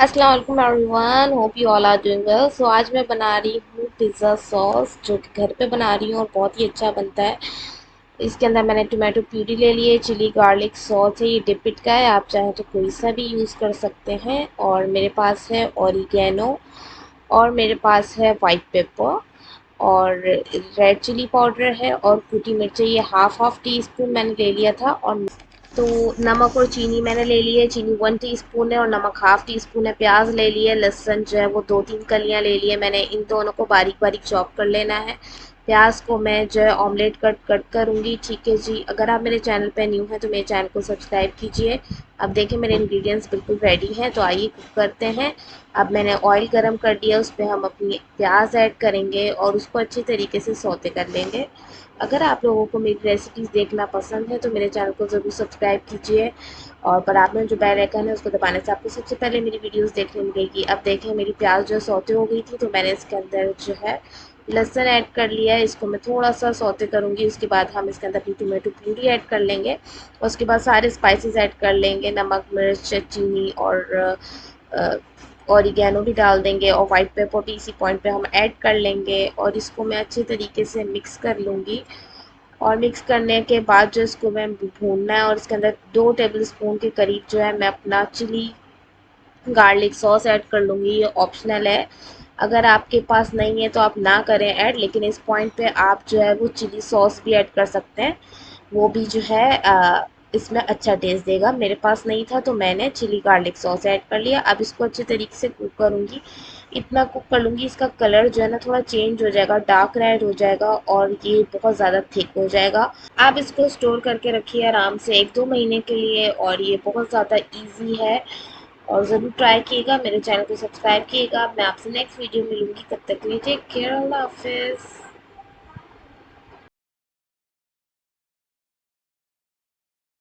अस्सलाम वालेकुम everyone, hope you all are doing well. So आज मैं बना रही हूँ पिज़्ज़ा सॉस, जो कि घर पे बना रही हूँ और बहुत ही अच्छा बनता है। इसके अंदर मैंने टोमेटो प्यूरी ले ली है, चिली गार्लिक सॉस है, ये डिपिट का है, आप चाहें तो कोई सा भी यूज़ कर सकते हैं। और मेरे पास है ऑरिगेनो, और मेरे पास है वाइट पेपर, और रेड चिली पाउडर है, और कुटी मिर्ची, ये हाफ हाफ टी स्पून मैंने ले लिया था। और तो नमक और चीनी मैंने ले ली है, चीनी 1 टीस्पून है और नमक हाफ टी स्पून है। प्याज ले लिए, लहसुन जो है वो 2-3 कलियां ले लिए मैंने, इन दोनों को बारीक बारीक चॉप कर लेना है। प्याज को मैं जो है ऑमलेट कट कट करूँगी। ठीक है जी, अगर आप मेरे चैनल पे न्यू हैं तो मेरे चैनल को सब्सक्राइब कीजिए। अब देखिए मेरे इंग्रेडिएंट्स बिल्कुल रेडी हैं, तो आइए कुक करते हैं। अब मैंने ऑयल गरम कर दिया, उस पर हम अपनी प्याज ऐड करेंगे और उसको अच्छी तरीके से सौते कर लेंगे। अगर आप लोगों को मेरी रेसिपीज़ देखना पसंद है तो मेरे चैनल को ज़रूर सब्सक्राइब कीजिए, और बराबर में जो बेल आइकन है उसको दबाने से आपको सबसे पहले मेरी वीडियोस देखने मिलेगी। अब देखें मेरी प्याज जो सौते हो गई थी, तो मैंने इसके अंदर जो है लहसुन ऐड कर लिया है, इसको मैं थोड़ा सा सौते करूँगी। उसके बाद हम इसके अंदर अपनी टोमेटो प्यूरी ऐड कर लेंगे, और उसके बाद सारे स्पाइसेस ऐड कर लेंगे, नमक मिर्च चीनी और ऑरिगेनो भी डाल देंगे, और वाइट पेपर भी इसी पॉइंट पे हम ऐड कर लेंगे, और इसको मैं अच्छे तरीके से मिक्स कर लूँगी। और मिक्स करने के बाद जो इसको मैं भूनना है, और इसके अंदर 2 टेबल स्पून के करीब जो है मैं अपना चिली गार्लिक सॉस ऐड कर लूँगी। ये ऑप्शनल है, अगर आपके पास नहीं है तो आप ना करें ऐड, लेकिन इस पॉइंट पे आप जो है वो चिली सॉस भी ऐड कर सकते हैं। वो भी जो है इसमें अच्छा टेस्ट देगा। मेरे पास नहीं था तो मैंने चिली गार्लिक सॉस ऐड कर लिया। अब इसको अच्छे तरीके से कुक करूँगी, इतना कुक कर लूँगी इसका कलर जो है ना थोड़ा चेंज हो जाएगा, डार्क रेड हो जाएगा, और ये बहुत ज़्यादा थिक हो जाएगा। आप इसको स्टोर करके रखिए आराम से 1-2 महीने के लिए, और ये बहुत ज़्यादा ईजी है। और ज़रूर ट्राई कीजिएगा, मेरे चैनल को सब्सक्राइब कीजिएगा। मैं आपसे नेक्स्ट वीडियो में मिलूँगी, तब तक के लिए टेक केयर, अल्लाह हाफिज़।